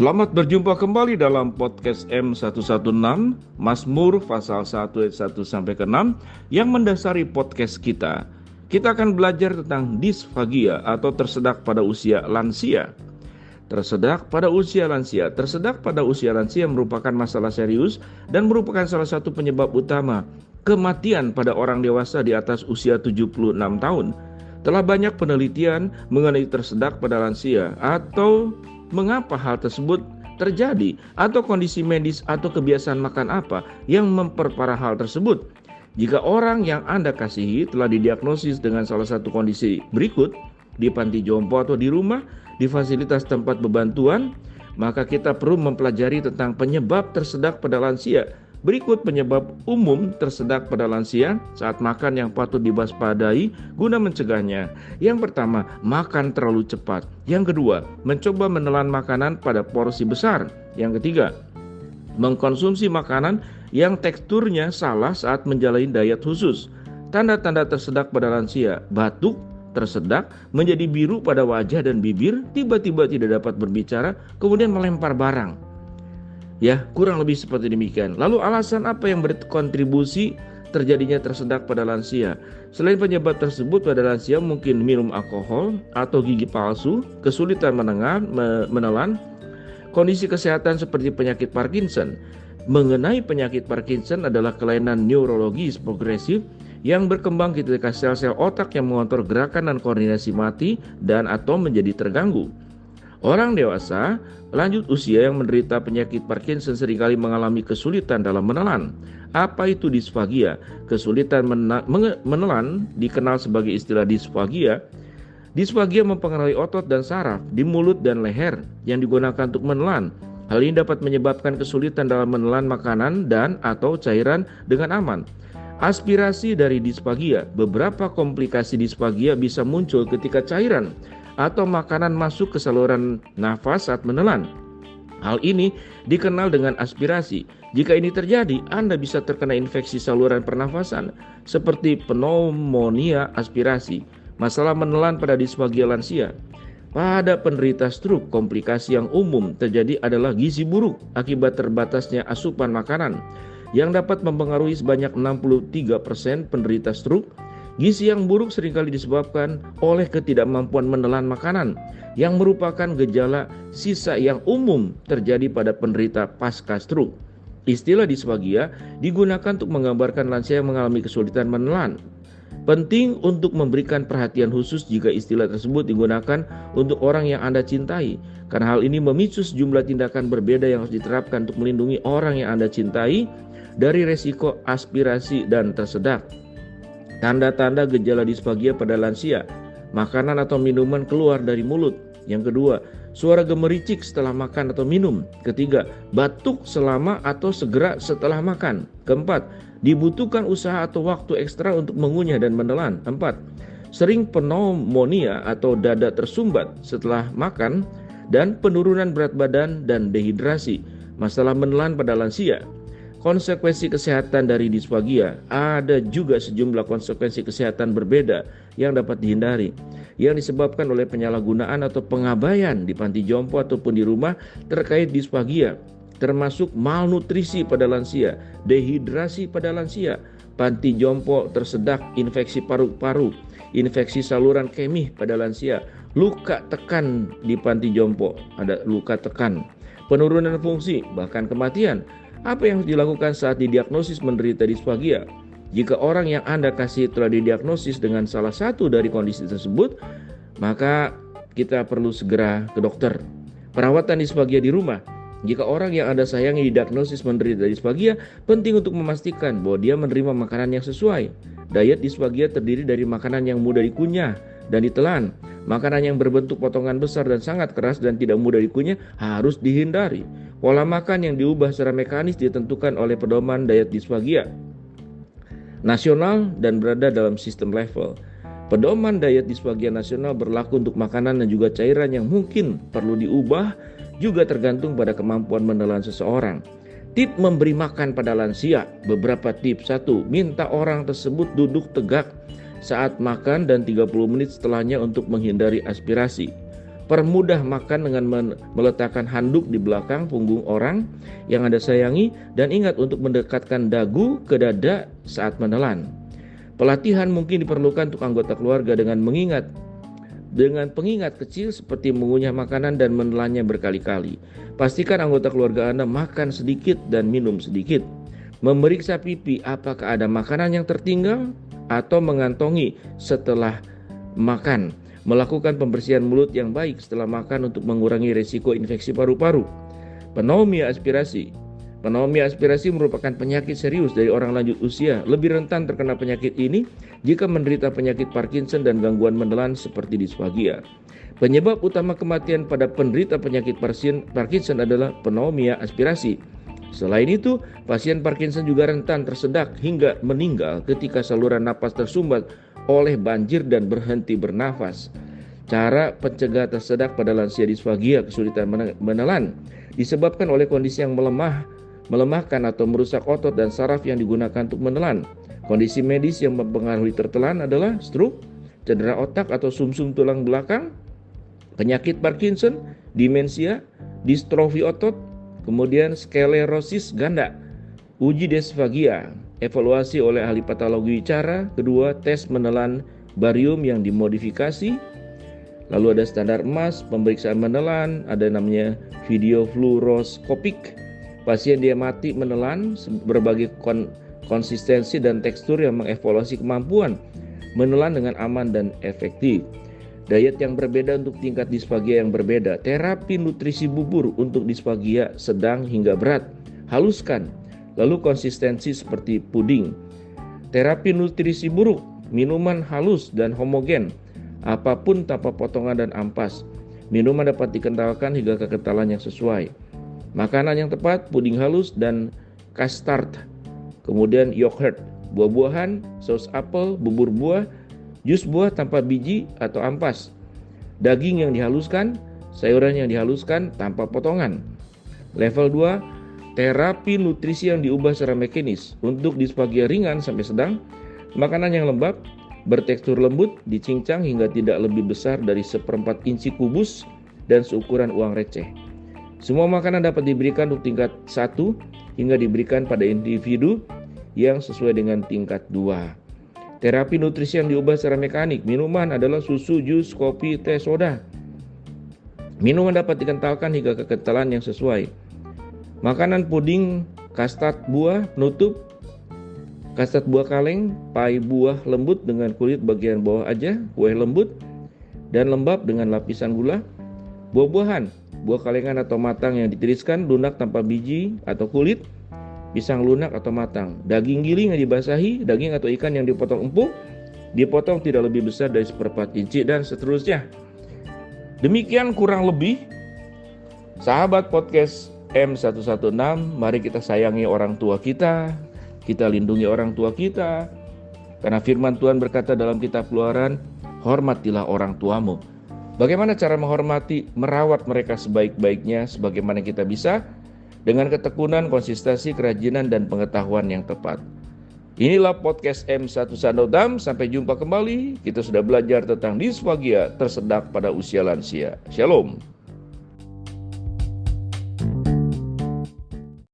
Selamat berjumpa kembali dalam podcast M116 Mazmur pasal 1 ayat 1 sampai ke 6 yang mendasari podcast kita. Kita akan belajar tentang disfagia atau tersedak pada usia lansia. Tersedak pada usia lansia. Tersedak pada usia lansia merupakan masalah serius dan merupakan salah satu penyebab utama kematian pada orang dewasa di atas usia 76 tahun. Telah banyak penelitian mengenai tersedak pada lansia atau mengapa hal tersebut terjadi atau kondisi medis atau kebiasaan makan apa yang memperparah hal tersebut. Jika orang yang Anda kasihi telah didiagnosis dengan salah satu kondisi berikut di panti jompo atau di rumah, di fasilitas tempat bebantuan, maka kita perlu mempelajari tentang penyebab tersedak pada lansia. Berikut penyebab umum tersedak pada lansia saat makan yang patut diwaspadai guna mencegahnya. Yang pertama, makan terlalu cepat. Yang kedua, mencoba menelan makanan pada porsi besar. Yang ketiga, mengkonsumsi makanan yang teksturnya salah saat menjalani diet khusus. Tanda-tanda tersedak pada lansia: batuk, tersedak, menjadi biru pada wajah dan bibir, tiba-tiba tidak dapat berbicara, kemudian melempar barang. Ya, kurang lebih seperti demikian. Lalu alasan apa yang berkontribusi terjadinya tersedak pada lansia? Selain penyebab tersebut pada lansia mungkin minum alkohol atau gigi palsu, kesulitan menelan, kondisi kesehatan seperti penyakit Parkinson. Mengenai penyakit Parkinson adalah kelainan neurologis progresif yang berkembang ketika sel-sel otak yang mengontrol gerakan dan koordinasi mati dan atau menjadi terganggu. Orang dewasa lanjut usia yang menderita penyakit Parkinson seringkali mengalami kesulitan dalam menelan. Apa itu disfagia? Kesulitan menelan dikenal sebagai istilah disfagia. Disfagia mempengaruhi otot dan saraf di mulut dan leher yang digunakan untuk menelan. Hal ini dapat menyebabkan kesulitan dalam menelan makanan dan atau cairan dengan aman. Aspirasi dari disfagia. Beberapa komplikasi disfagia bisa muncul ketika cairan atau makanan masuk ke saluran nafas saat menelan. Hal ini dikenal dengan aspirasi. Jika ini terjadi, Anda bisa terkena infeksi saluran pernafasan seperti pneumonia aspirasi. Masalah menelan pada disfagia lansia. Pada penderita stroke, komplikasi yang umum terjadi adalah gizi buruk akibat terbatasnya asupan makanan yang dapat mempengaruhi sebanyak 63% penderita stroke. Gizi yang buruk seringkali disebabkan oleh ketidakmampuan menelan makanan yang merupakan gejala sisa yang umum terjadi pada penderita pasca stroke. Istilah disfagia digunakan untuk menggambarkan lansia yang mengalami kesulitan menelan. Penting untuk memberikan perhatian khusus jika istilah tersebut digunakan untuk orang yang Anda cintai, karena hal ini memicu sejumlah tindakan berbeda yang harus diterapkan untuk melindungi orang yang Anda cintai dari resiko aspirasi dan tersedak. Tanda-tanda gejala disfagia pada lansia: makanan atau minuman keluar dari mulut. Yang kedua, suara gemericik setelah makan atau minum. Ketiga, batuk selama atau segera setelah makan. Keempat, dibutuhkan usaha atau waktu ekstra untuk mengunyah dan menelan. Empat, sering pneumonia atau dada tersumbat setelah makan dan penurunan berat badan dan dehidrasi. Masalah menelan pada lansia. Konsekuensi kesehatan dari disfagia. Ada juga sejumlah konsekuensi kesehatan berbeda yang dapat dihindari, yang disebabkan oleh penyalahgunaan atau pengabaian di panti jompo ataupun di rumah terkait disfagia, termasuk malnutrisi pada lansia, dehidrasi pada lansia, panti jompo tersedak, infeksi paru-paru, infeksi saluran kemih pada lansia, luka tekan di panti jompo, ada luka tekan, penurunan fungsi, bahkan kematian. Apa yang harus dilakukan saat didiagnosis menderita disfagia? Jika orang yang Anda kasih telah didiagnosis dengan salah satu dari kondisi tersebut, maka kita perlu segera ke dokter. Perawatan disfagia di rumah. Jika orang yang Anda sayangi didiagnosis menderita disfagia, penting untuk memastikan bahwa dia menerima makanan yang sesuai. Diet disfagia terdiri dari makanan yang mudah dikunyah dan ditelan. Makanan yang berbentuk potongan besar dan sangat keras dan tidak mudah dikunyah harus dihindari. Pola makan yang diubah secara mekanis ditentukan oleh pedoman diet disfagia nasional dan berada dalam sistem level. Pedoman diet disfagia nasional berlaku untuk makanan dan juga cairan yang mungkin perlu diubah, juga tergantung pada kemampuan menelan seseorang. Tip memberi makan pada lansia. Beberapa tips. 1. Minta orang tersebut duduk tegak saat makan dan 30 menit setelahnya untuk menghindari aspirasi. Permudah makan dengan meletakkan handuk di belakang punggung orang yang Anda sayangi dan ingat untuk mendekatkan dagu ke dada saat menelan. Pelatihan mungkin diperlukan untuk anggota keluarga dengan pengingat kecil seperti mengunyah makanan dan menelannya berkali-kali. Pastikan anggota keluarga Anda makan sedikit dan minum sedikit. Memeriksa pipi apakah ada makanan yang tertinggal atau mengantongi setelah makan. Melakukan pembersihan mulut yang baik setelah makan untuk mengurangi risiko infeksi paru-paru. Pneumonia aspirasi. Pneumonia aspirasi merupakan penyakit serius dari orang lanjut usia, lebih rentan terkena penyakit ini jika menderita penyakit Parkinson dan gangguan menelan seperti disfagia. Penyebab utama kematian pada penderita penyakit Parkinson adalah pneumonia aspirasi. Selain itu, pasien Parkinson juga rentan tersedak hingga meninggal ketika saluran napas tersumbat oleh banjir dan berhenti bernafas. Cara pencegah tersedak pada lansia disfagia kesulitan menelan disebabkan oleh kondisi yang melemahkan atau merusak otot dan saraf yang digunakan untuk menelan. Kondisi medis yang mempengaruhi tertelan adalah stroke, cedera otak atau sumsum tulang belakang, penyakit Parkinson, demensia, distrofi otot, kemudian sklerosis ganda, uji disfagia, evaluasi oleh ahli patologi bicara, kedua tes menelan barium yang dimodifikasi, lalu ada standar emas, pemeriksaan menelan, ada namanya video fluoroskopik, pasien dia mati menelan, berbagai konsistensi dan tekstur yang mengevaluasi kemampuan menelan dengan aman dan efektif. Diet yang berbeda untuk tingkat disfagia yang berbeda, terapi nutrisi bubur untuk disfagia sedang hingga berat, haluskan, lalu konsistensi seperti puding. Terapi nutrisi buruk, minuman halus dan homogen, apapun tanpa potongan dan ampas. Minuman dapat dikentalkan hingga kekentalan yang sesuai. Makanan yang tepat, puding halus dan custard. Kemudian yogurt, buah-buahan, saus apel, bubur buah, jus buah tanpa biji atau ampas. Daging yang dihaluskan, sayuran yang dihaluskan tanpa potongan. Level 2, terapi nutrisi yang diubah secara mekanis. Untuk disfagia ringan sampai sedang, makanan yang lembab, bertekstur lembut, dicincang hingga tidak lebih besar dari 1/4 inci kubus dan seukuran uang receh. Semua makanan dapat diberikan untuk tingkat 1 hingga diberikan pada individu yang sesuai dengan tingkat 2. Terapi nutrisi yang diubah secara mekanik. Minuman adalah susu, jus, kopi, teh, soda. Minuman dapat dikentalkan hingga kekentalan yang sesuai. Makanan puding, kastad buah penutup, kastad buah kaleng, pai buah lembut dengan kulit bagian bawah aja, kue lembut dan lembab dengan lapisan gula. Buah-buahan, buah kalengan atau matang yang ditiriskan, lunak tanpa biji atau kulit, pisang lunak atau matang. Daging giling yang dibasahi, daging atau ikan yang dipotong empuk, dipotong tidak lebih besar dari 1/4 inci dan seterusnya. Demikian kurang lebih sahabat podcast M116, mari kita sayangi orang tua kita lindungi orang tua kita. Karena firman Tuhan berkata dalam kitab Keluaran, hormatilah orang tuamu. Bagaimana cara menghormati, merawat mereka sebaik-baiknya sebagaimana kita bisa? Dengan ketekunan, konsistensi, kerajinan, dan pengetahuan yang tepat. Inilah podcast M116, sampai jumpa kembali. Kita sudah belajar tentang disfagia tersedak pada usia lansia. Shalom.